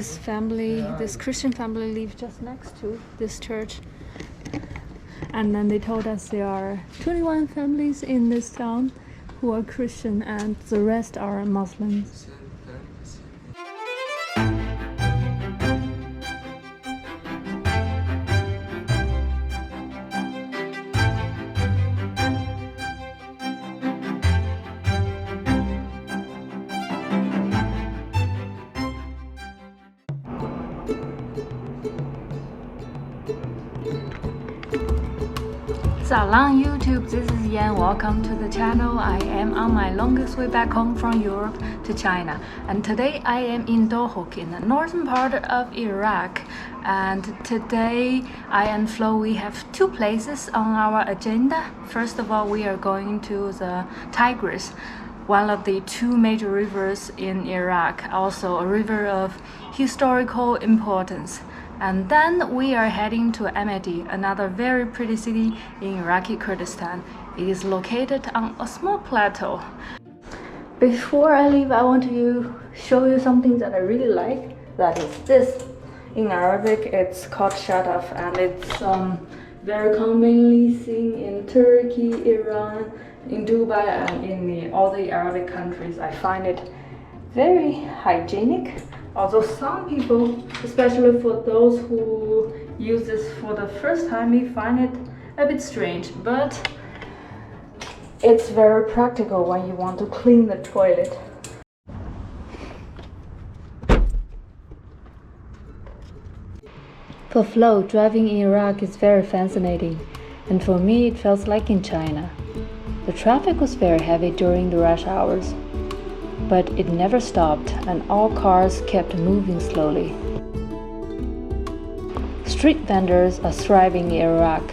This Christian family lives just next to this church. And then they told us there are 21 families in this town who are Christian and the rest are Muslims. Salam YouTube, this is Yan. Welcome to the channel. I am on my longest way back home from Europe to China, and today I am in Dohuk in the northern part of Iraq. And today I and Flo, we have two places on our agenda. First of all, we are going to the Tigris, one of the two major rivers in Iraq, also a river of historical importance. And then we are heading to Amedy, another very pretty city in Iraqi Kurdistan. It is located on a small plateau. Before I leave, I want to show you something that I really like. That is this. In Arabic, it's called shataf, and it's very commonly seen in Turkey, Iran, in Dubai, and in all the Arabic countries. I find it very hygienic. Although some people, especially for those who use this for the first time, may find it a bit strange, but it's very practical when you want to clean the toilet. For Flo, driving in Iraq is very fascinating, and for me it feels like in China. The traffic was very heavy during the rush hours, but it never stopped and all cars kept moving slowly. Street vendors are thriving in Iraq,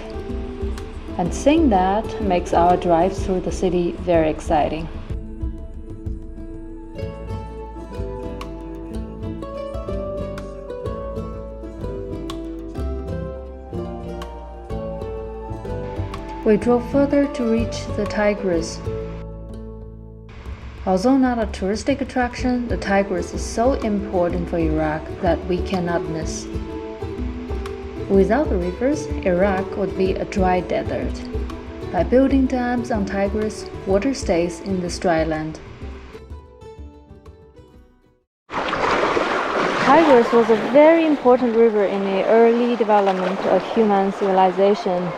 and seeing that makes our drive through the city very exciting. We drove further to reach the Tigris. Although not a touristic attraction, the Tigris is so important for Iraq that we cannot miss. Without the rivers, Iraq would be a dry desert. By building dams on Tigris, water stays in this dry land. Tigris was a very important river in the early development of human civilization.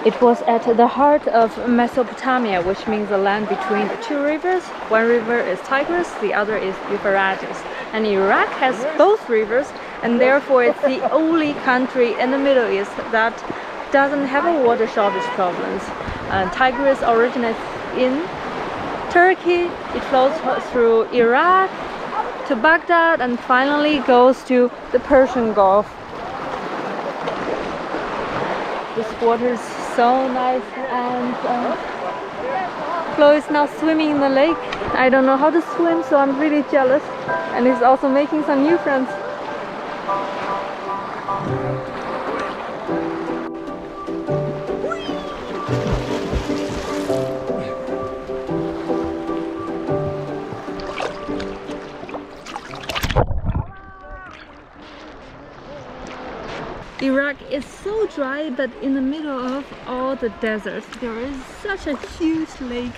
It was at the heart of Mesopotamia, which means the land between the two rivers. One river is Tigris, the other is Euphrates. And Iraq has both rivers, and therefore it's the only country in the Middle East that doesn't have a water shortage problems. Tigris originates in Turkey, it flows through Iraq to Baghdad, and finally goes to the Persian Gulf. This water is so nice, and Flo is now swimming in the lake. I don't know how to swim, so I'm really jealous, and he's also making some new friends. Iraq is so dry, but in the middle of all the deserts, there is such a huge lake.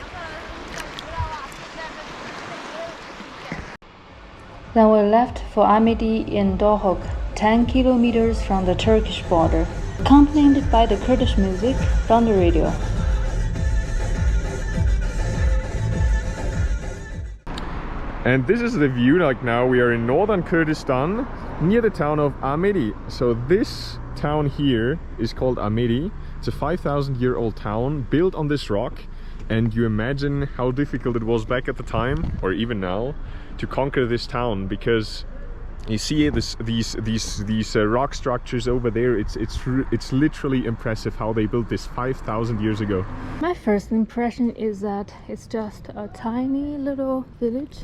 Then we left for Amedy in Dohuk, 10 kilometers from the Turkish border, accompanied by the Kurdish music from the radio. And this is the view. Like now we are in northern Kurdistan, near the town of Amedy. So this town here is called Amedy. It's a 5,000-year-old town built on this rock, and you imagine how difficult it was back at the time, or even now, to conquer this town, because you see these rock structures over there. It's literally impressive how they built this 5,000 years ago. My first impression is that it's just a tiny little village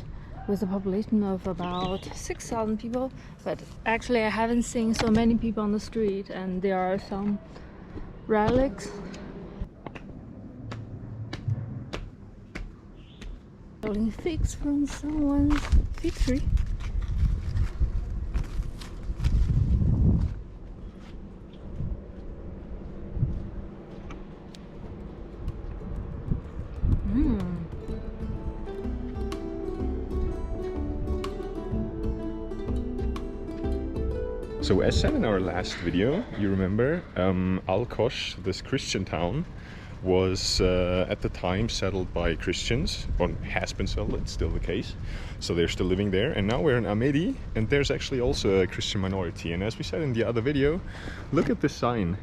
with a population of about 6,000 people, but actually I haven't seen so many people on the street, and there are some relics. Holding figs from someone's fig tree. So as said in our last video, you remember, Al-Kosh, this Christian town, was at the time settled by Christians, or has been settled, it's still the case. So they're still living there, and now we're in Amedi, and there's actually also a Christian minority. And as we said in the other video, look at this sign.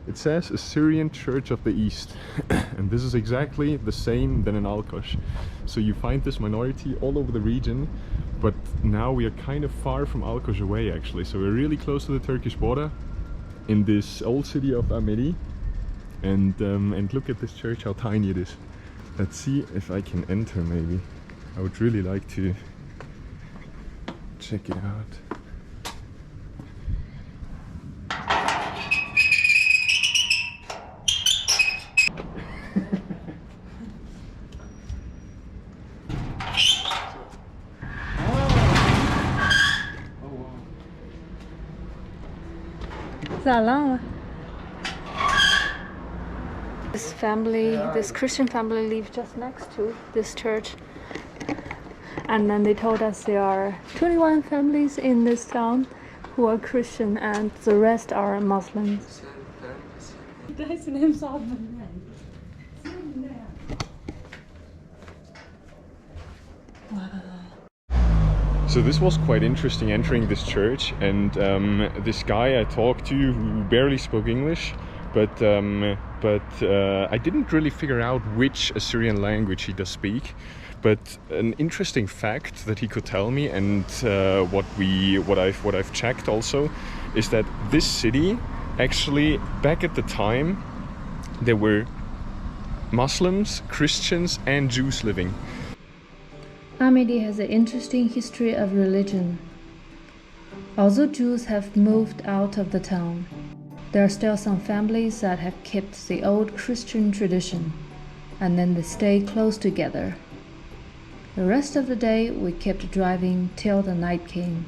It says Assyrian Church of the East, and this is exactly the same than in Al-Kosh. So you find this minority all over the region, but now we are kind of far from Al-Kosh away actually. So we're really close to the Turkish border in this old city of Amedi. And look at this church, how tiny it is. Let's see if I can enter maybe. I would really like to check it out. This family, this Christian family lives just next to this church. And then they told us there are 21 families in this town who are Christian and the rest are Muslims. So this was quite interesting entering this church, and this guy I talked to who barely spoke English, but I didn't really figure out which Assyrian language he does speak. But an interesting fact that he could tell me, and what I've checked also, is that this city actually back at the time there were Muslims, Christians, and Jews living. Amedy has an interesting history of religion. Although Jews have moved out of the town, there are still some families that have kept the old Christian tradition, and then they stay close together. The rest of the day we kept driving till the night came.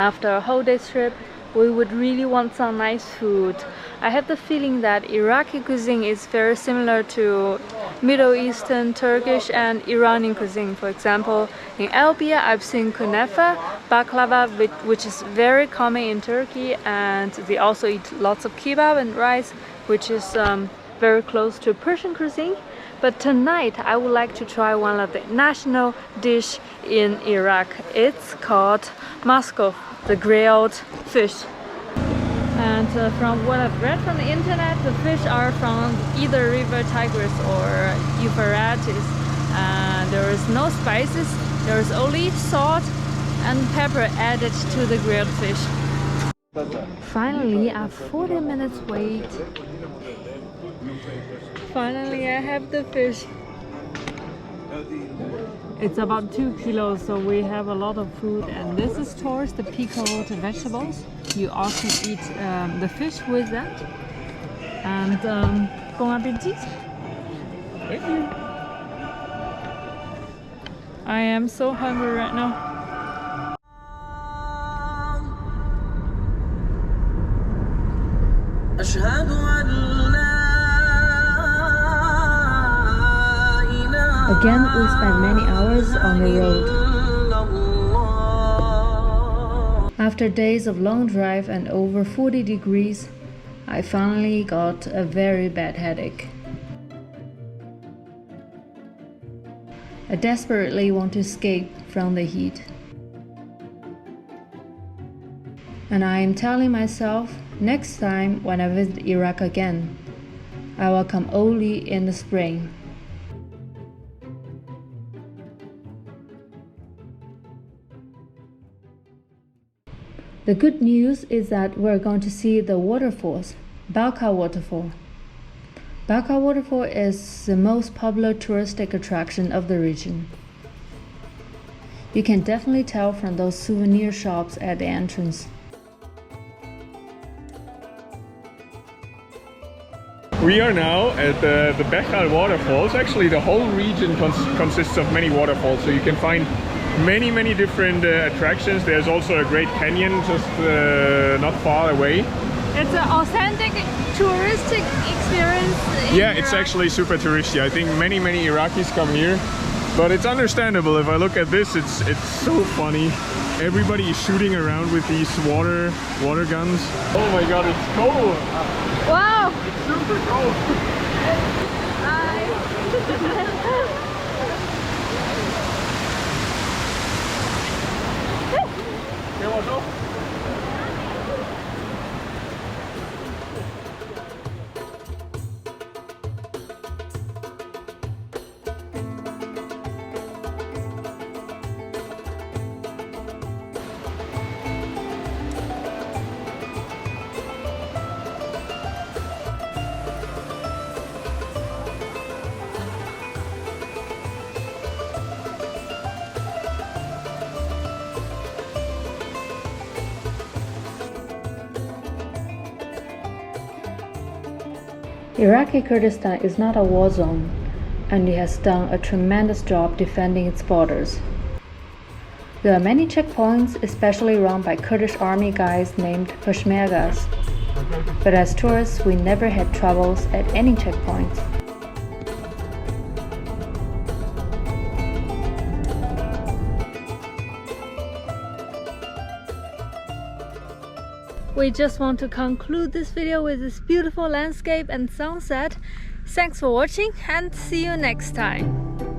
After a whole day's trip, we would really want some nice food. I have the feeling that Iraqi cuisine is very similar to Middle Eastern, Turkish and Iranian cuisine. For example, in Erbil I've seen kunefa, baklava, which is very common in Turkey, and they also eat lots of kebab and rice, which is very close to Persian cuisine. But tonight I would like to try one of the national dish in Iraq. It's called maskov, the grilled fish. And from what I've read from the internet, the fish are from either river Tigris or Euphrates. There is no spices, there is only salt and pepper added to the grilled fish. Finally, after 40 minutes wait, finally I have the fish. It's about 2 kilos, so we have a lot of food, and this is towards the pickled vegetables. You also eat the fish with that. And bon appetit. Thank you. I am so hungry right now. Again, we spent many hours on the road. After days of long drive and over 40 degrees, I finally got a very bad headache. I desperately want to escape from the heat. And I am telling myself, next time when I visit Iraq again, I will come only in the spring. The good news is that we're going to see the waterfalls, Bekhal Waterfall. Bekhal Waterfall is the most popular touristic attraction of the region. You can definitely tell from those souvenir shops at the entrance. We are now at the Bekhal Waterfalls. Actually, the whole region consists of many waterfalls, so you can find many different attractions. There's also a great canyon just not far away. It's an authentic touristic experience. Yeah, it's actually super touristy. I think many Iraqis come here, but it's understandable. If I look at this, it's so funny. everybody is shooting around with these water guns. Oh my god, it's cold! Wow! It's super cold! Okay, watch out! Iraqi Kurdistan is not a war zone, and it has done a tremendous job defending its borders. There are many checkpoints, especially run by Kurdish army guys named Peshmergas. But as tourists, we never had troubles at any checkpoints. We just want to conclude this video with this beautiful landscape and sunset. Thanks for watching and see you next time.